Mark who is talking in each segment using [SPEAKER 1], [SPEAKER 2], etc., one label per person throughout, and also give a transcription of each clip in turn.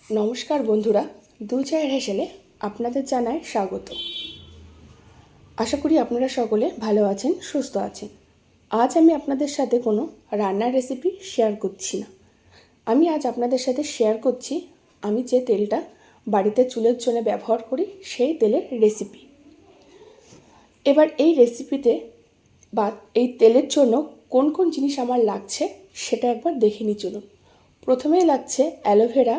[SPEAKER 1] নমস্কার বন্ধুরা, দু চায়ের হেসেলে আপনাদের জানাই স্বাগত। আশা করি আপনারা সকলে ভালো আছেন, সুস্থ আছেন। আজ আমি আপনাদের সাথে কোনো রান্নার রেসিপি শেয়ার করছি না। আমি আজ আপনাদের সাথে শেয়ার করছি আমি যে তেলটা বাড়িতে চুলের জন্য ব্যবহার করি সেই তেলের রেসিপি। এবার এই রেসিপিতে বা এই তেলের জন্য কোন কোন জিনিস আমার লাগছে সেটা একবার দেখে নিই চলুন। প্রথমেই লাগছে অ্যালোভেরা,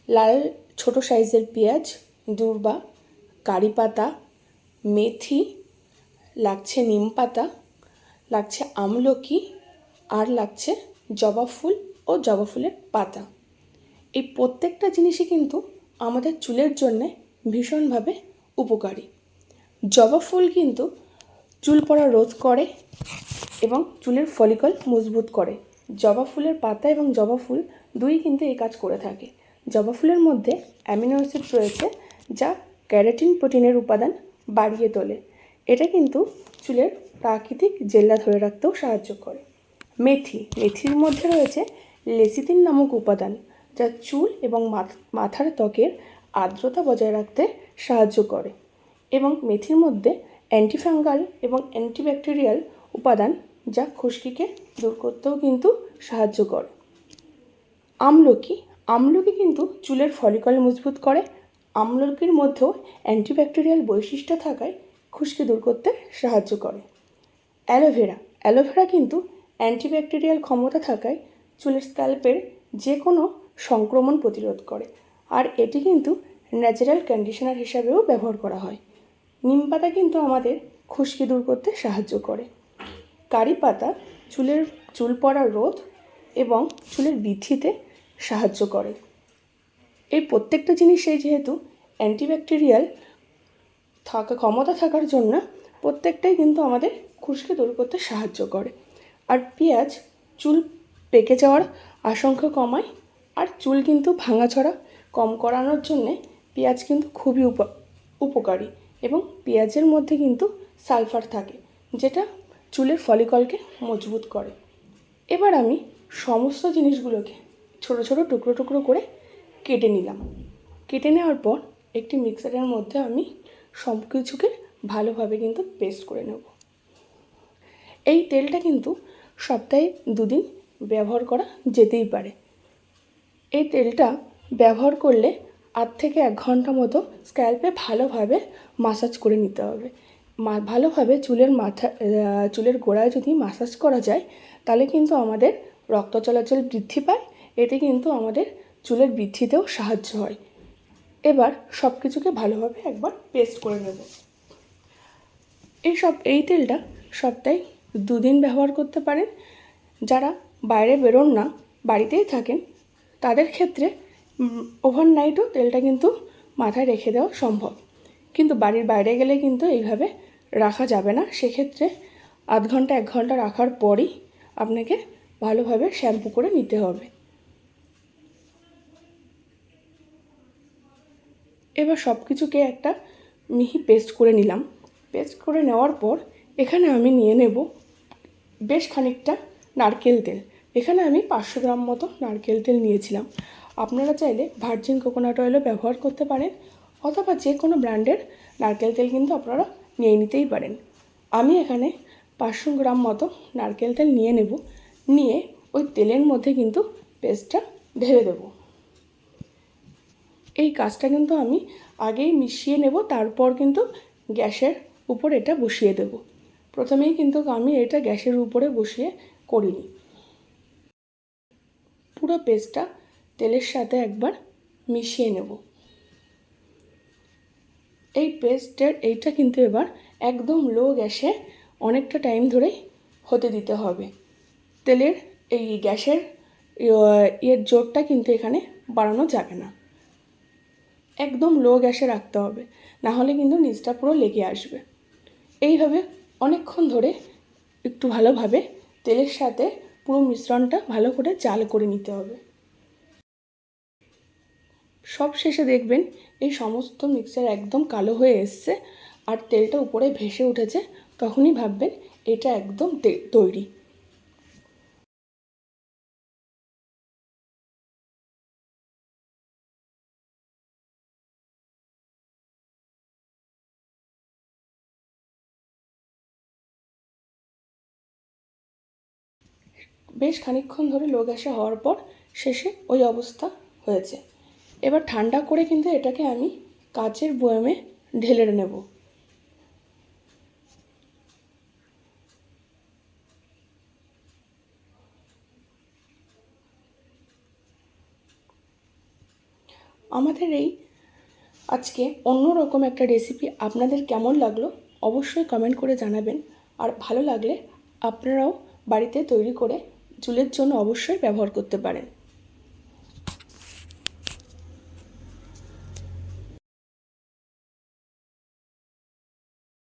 [SPEAKER 1] লাল ছোট সাইজের পেঁয়াজ, দূর্বা, কারি পাতা, মেথি, লাগছে নিম পাতা, লাগছে আমলকি, আর লাগছে জবা ফুল ও জবা ফুলের পাতা। এই প্রত্যেকটা জিনিসই কিন্তু আমাদের চুলের জন্যে ভীষণভাবে উপকারী। জবা ফুল কিন্তু চুল পড়া রোধ করে এবং চুলের ফলিকল মজবুত করে। জবা ফুলের পাতা এবং জবা ফুল দুই কিন্তু এই কাজ করে থাকে। জবা ফুলের মধ্যে অ্যামিনো অ্যাসিড রয়েছে যা ক্যারাটিন প্রোটিনের উপাদান বাড়িয়ে তোলে। এটা কিন্তু চুলের প্রাকৃতিক জেল্লা ধরে রাখতেও সাহায্য করে। মেথির মধ্যে রয়েছে লেসিথিন নামক উপাদান যা চুল এবং মাথার ত্বকের আর্দ্রতা বজায় রাখতে সাহায্য করে। এবং মেথির মধ্যে অ্যান্টিফাঙ্গাল এবং অ্যান্টিব্যাকটেরিয়াল উপাদান যা খুশকিকে দূর করতেও কিন্তু সাহায্য করে। আমলকি কিন্তু চুলের ফলিকল মজবুত করে। আমলকির মধ্যেও অ্যান্টিব্যাকটেরিয়াল বৈশিষ্ট্য থাকায় খুশকি দূর করতে সাহায্য করে। অ্যালোভেরা কিন্তু অ্যান্টিব্যাকটেরিয়াল ক্ষমতা থাকায় চুলের স্ক্যাল্পের যে কোনো সংক্রমণ প্রতিরোধ করে, আর এটি কিন্তু ন্যাচারাল কন্ডিশনার হিসাবেও ব্যবহার করা হয়। নিম পাতা কিন্তু আমাদের খুশকি দূর করতে সাহায্য করে। কারি পাতা চুল পড়া রোধ এবং চুলের বৃদ্ধিতে সাহায্য করে। এই প্রত্যেকটা জিনিসই যেহেতু অ্যান্টিব্যাকটেরিয়াল ক্ষমতা থাকার জন্য প্রত্যেকটাই কিন্তু আমাদের খুশকি দূর করতে সাহায্য করে। আর পেঁয়াজ চুল পেকে যাওয়ার আশঙ্কা কমায়, আর চুল কিন্তু ভাঙাছড়া কম করানোর জন্যে পেঁয়াজ কিন্তু খুবই উপকারী। এবং পেঁয়াজের মধ্যে কিন্তু সালফার থাকে যেটা চুলের ফলিকলকে মজবুত করে। এবার আমি সমস্ত জিনিসগুলোকে ছোট ছোট টুকরো টুকরো করে কেটে নিলাম। কেটে নেওয়ার পর একটি মিক্সারের মধ্যে আমি সব কিছুকে ভালোভাবে কিন্তু পেস্ট করে নেব। এই তেলটা কিন্তু সপ্তাহে 2 দিন ব্যবহার করা যেতেই পারে। এই তেলটা ব্যবহার করলে 8 থেকে 1 ঘন্টা মতো স্ক্যাল্পে ভালোভাবে মাসাজ করে নিতে হবে। ভালোভাবে চুলের গোড়ায় যদি মাসাজ করা যায় তাহলে কিন্তু আমাদের রক্ত চলাচল বৃদ্ধি পায়। এতে কিন্তু আমাদের চুলের বৃদ্ধিতেও সাহায্য হয়। এবার সব কিছুকে ভালোভাবে একবার পেস্ট করে নেব। এই তেলটা সপ্তাহে 2 দিন ব্যবহার করতে পারেন। যারা বাইরে বেরোন না, বাড়িতেই থাকেন, তাদের ক্ষেত্রে ওভারনাইটও তেলটা কিন্তু মাথায় রেখে দেওয়া সম্ভব। কিন্তু বাড়ির বাইরে গেলে কিন্তু এইভাবে রাখা যাবে না। সেক্ষেত্রে 0.5 ঘন্টা 1 ঘন্টা রাখার পরই আপনাকে ভালোভাবে শ্যাম্পু করে নিতে হবে। এবার সব কিছুকে একটা মিহি পেস্ট করে নিলাম। পেস্ট করে নেওয়ার পর এখানে আমি নিয়ে নেব বেশ খানিকটা নারকেল তেল। এখানে আমি 500 গ্রাম মতো নারকেল তেল নিয়েছিলাম। আপনারা চাইলে ভার্জিন কোকোনাট অয়েলও ব্যবহার করতে পারেন, অথবা যে কোনো ব্র্যান্ডের নারকেল তেল কিন্তু আপনারা নিয়ে নিতেই পারেন। আমি এখানে 500 গ্রাম মতো নারকেল তেল নিয়ে ওই তেলের মধ্যে কিন্তু পেস্টটা ঢেলে দেবো। এই কাজটা কিন্তু আমি আগেই মিশিয়ে নেব, তারপর কিন্তু গ্যাসের উপর এটা বসিয়ে দেব। প্রথমেই কিন্তু আমি এটা গ্যাসের উপরে বসিয়ে করিনি। পুরো পেস্টটা তেলের সাথে একবার মিশিয়ে নেব। এইটা কিন্তু এবার একদম লো গ্যাসে অনেকটা টাইম ধরে হতে দিতে হবে। তেলের এই গ্যাসের জোরটা কিন্তু এখানে বাড়ানো যাবে না। একদম লো গ্যাসে রাখতে হবে, না হলে কিন্তু নিচটা পুরো লেগে আসবে। এইভাবে অনেকক্ষণ ধরে একটু ভালোভাবে তেলের সাথে পুরো মিশ্রণটা ভালো করে জাল করে নিতে হবে। সব শেষে দেখবেন এই সমস্ত মিক্সচার একদম কালো হয়ে এসছে আর তেলটা উপরে ভেসে উঠেছে, তখনই ভাববেন এটা একদম তৈরি। বেশ খানিকক্ষণ ধরে লো গ্যাসে হওয়ার পর শেষে ওই অবস্থা হয়েছে। এবার ঠান্ডা করে কিন্তু এটাকে আমি কাচের বয়ামে ঢেলে নেব। আমাদের এই আজকে অন্যরকম একটা রেসিপি আপনাদের কেমন লাগলো অবশ্যই কমেন্ট করে জানাবেন। আর ভালো লাগলে আপনারাও বাড়িতে তৈরি করে চুলের জন্য অবশ্যই ব্যবহার করতে পারেন।